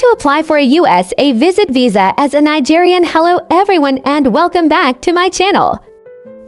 to apply for a USA visit visa as a Nigerian. Hello everyone and welcome back to my channel.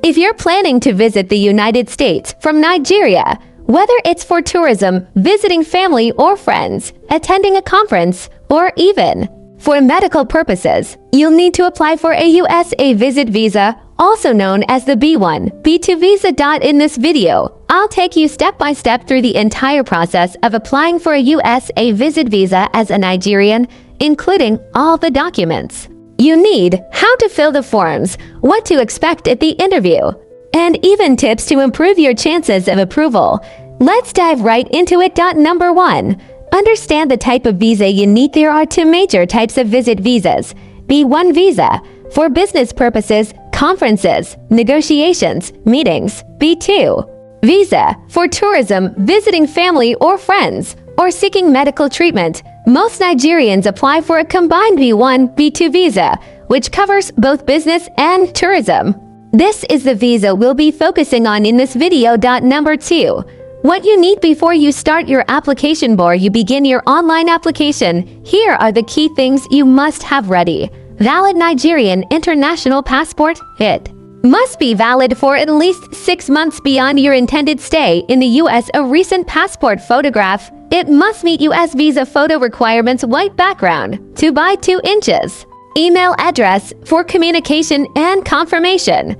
If you're planning to visit the United States from Nigeria, whether it's for tourism, visiting family or friends, attending a conference, or even for medical purposes, you'll need to apply for a USA visit visa, also known as the B1, B2 visa. In this video, I'll take you step by step through the entire process of applying for a USA visit visa as a Nigerian, including all the documents you need, how to fill the forms, what to expect at the interview, and even tips to improve your chances of approval. Let's dive right into it. Number 1. Understand the type of visa you need. There are two major types of visit visas. B1 visa, for business purposes, conferences, negotiations, meetings. B2 visa, for tourism, visiting family or friends, or seeking medical treatment. Most Nigerians apply for a combined B1, B2 visa, which covers both business and tourism. This is the visa we'll be focusing on in this video. Number 2. What you need before you start your application. Before you begin your online application, here are the key things you must have ready. Valid Nigerian international passport. It must be valid for at least 6 months beyond your intended stay in the U.S. A recent passport photograph. It must meet U.S. visa photo requirements. White background, 2 by 2 inches. Email address for communication and confirmation.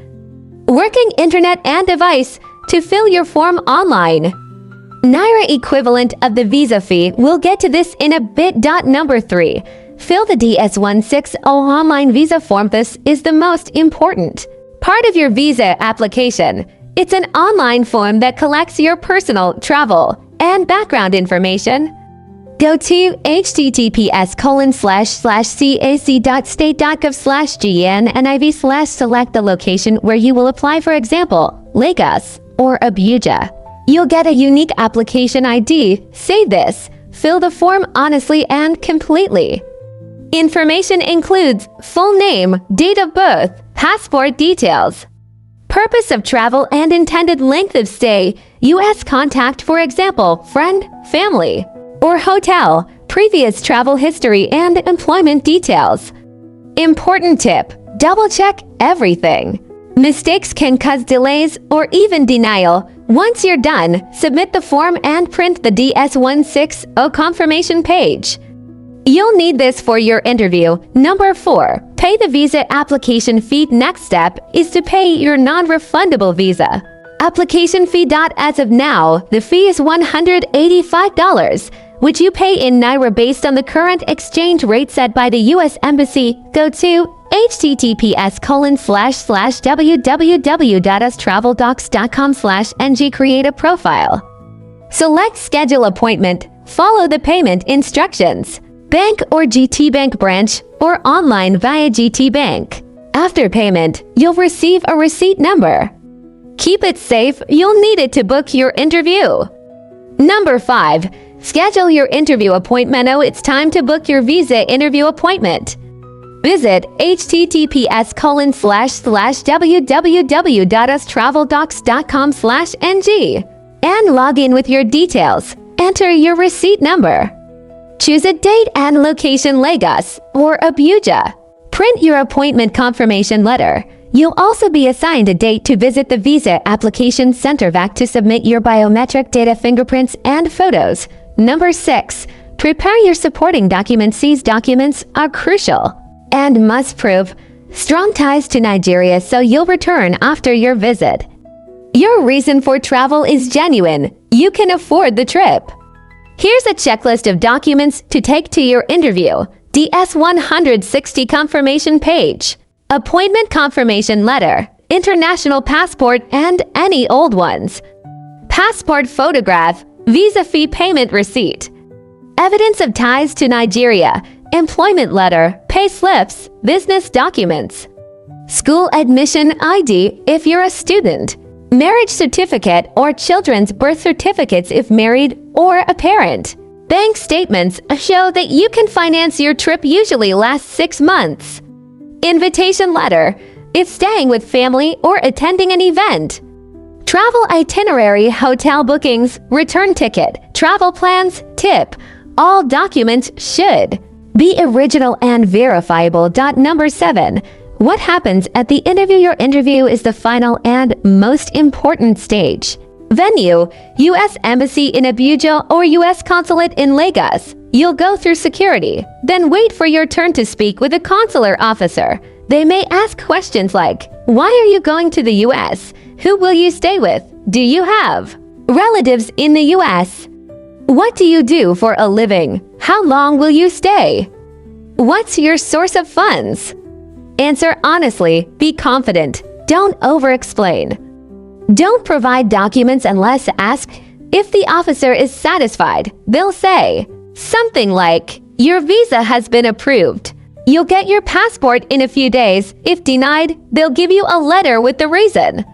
Working internet and device to fill your form online. Naira equivalent of the visa fee. We'll get to this in a bit. Number 3. Fill the DS-160 online visa form. This is the most important part of your visa application. It's an online form that collects your personal, travel, and background information. Go to https://cac.state.gov/gn/NIV/ select the location where you will apply, for example, Lagos or Abuja. You'll get a unique application ID. Say this. Fill the form honestly and completely. Information includes full name, date of birth, passport details, purpose of travel and intended length of stay, U.S. contact, for example, friend, family, or hotel, previous travel history, and employment details. Important tip: double-check everything. Mistakes can cause delays or even denial. Once you're done, submit the form and print the DS-160 confirmation page. You'll need this for your interview. Number 4. Pay the visa application fee. Next step is to pay your non-refundable visa application fee. As of now, the fee is $185, which you pay in Naira based on the current exchange rate set by the U.S. Embassy. Go to https://www.ustraveldocs.com/ng. Create a profile. Select schedule appointment. Follow the payment instructions. Bank or GT Bank branch, or online via GT Bank. After payment, you'll receive a receipt number. Keep it safe. You'll need it to book your interview. Number 5. Schedule your interview appointment. Now it's time to book your visa interview appointment. Visit https://www.ustraveldocs.com/ng and log in with your details. Enter your receipt number. Choose a date and location: Lagos or Abuja. Print your appointment confirmation letter. You'll also be assigned a date to visit the Visa Application Center VAC to submit your biometric data, fingerprints, and photos. Number 6. Prepare your supporting documents. These documents are crucial and must prove strong ties to Nigeria so you'll return after your visit. Your reason for travel is genuine. You can afford the trip. Here's a checklist of documents to take to your interview. DS-160 confirmation page, appointment confirmation letter, international passport and any old ones, passport photograph, visa fee payment receipt, evidence of ties to Nigeria, employment letter, pay slips, business documents, school admission ID if you're a student, marriage certificate or children's birth certificates if married or a parent. Bank statements show that you can finance your trip, usually lasts 6 months. Invitation letter if staying with family or attending an event. Travel itinerary, hotel bookings, return ticket, travel plans, tip. All documents should Be original and verifiable. Number 7. What happens at the interview? Your interview is the final and most important stage. Venue: U.S. Embassy in Abuja or U.S. Consulate in Lagos. You'll go through security, then wait for your turn to speak with a consular officer. They may ask questions like, why are you going to the U.S.? Who will you stay with? Do you have relatives in the U.S.? What do you do for a living? How long will you stay? What's your source of funds? Answer honestly, be confident, don't over-explain. Don't provide documents unless asked. If the officer is satisfied, they'll say something like, your visa has been approved. You'll get your passport in a few days. If denied, they'll give you a letter with the reason.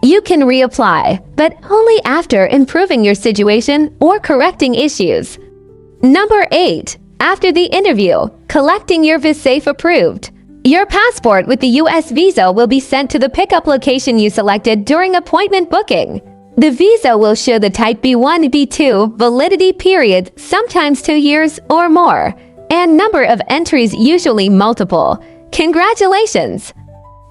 You can reapply, but only after improving your situation or correcting issues. Number 8. After the interview, collecting your visa if approved. Your passport with the U.S. visa will be sent to the pickup location you selected during appointment booking. The visa will show the type B1, B2 validity period, sometimes 2 years or more, and number of entries usually multiple. Congratulations!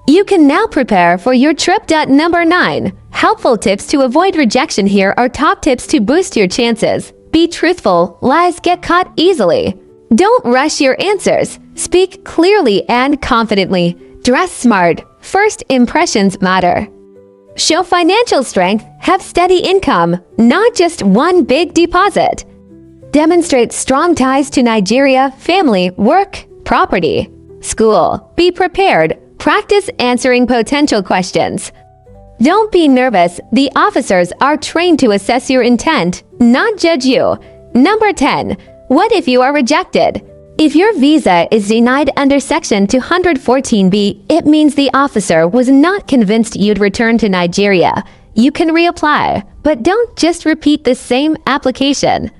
You can now prepare for your trip. Number 9. Helpful tips to avoid rejection. Here are top tips to boost your chances. Be truthful, lies get caught easily. Don't rush your answers. Speak clearly and confidently. Dress smart. First impressions matter. Show financial strength. Have steady income, not just one big deposit. Demonstrate strong ties to Nigeria, family, work, property, school. Be prepared. Practice answering potential questions. Don't be nervous. The officers are trained to assess your intent, not judge you. Number 10. What if you are rejected? If your visa is denied under Section 214B, it means the officer was not convinced you'd return to Nigeria. You can reapply, but don't just repeat the same application.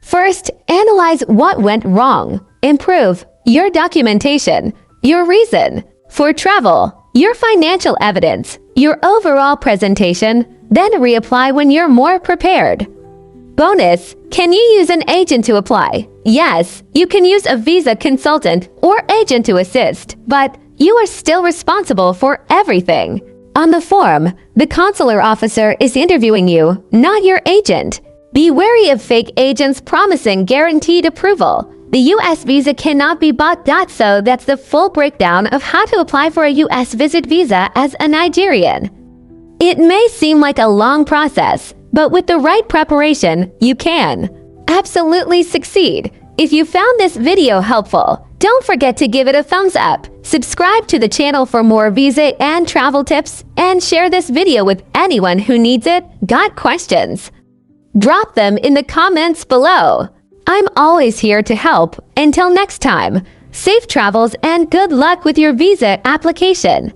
First, analyze what went wrong. Improve your documentation, your reason for travel, your financial evidence, your overall presentation, then reapply when you're more prepared. Bonus, can you use an agent to apply? Yes, you can use a visa consultant or agent to assist, but you are still responsible for everything. On the form, the consular officer is interviewing you, not your agent. Be wary of fake agents promising guaranteed approval. The U.S. visa cannot be bought. So that's the full breakdown of how to apply for a U.S. visit visa as a Nigerian. It may seem like a long process, but with the right preparation, you can absolutely succeed. If you found this video helpful, don't forget to give it a thumbs up, subscribe to the channel for more visa and travel tips, and share this video with anyone who needs it. Got questions? Drop them in the comments below. I'm always here to help. Until next time, safe travels and good luck with your visa application.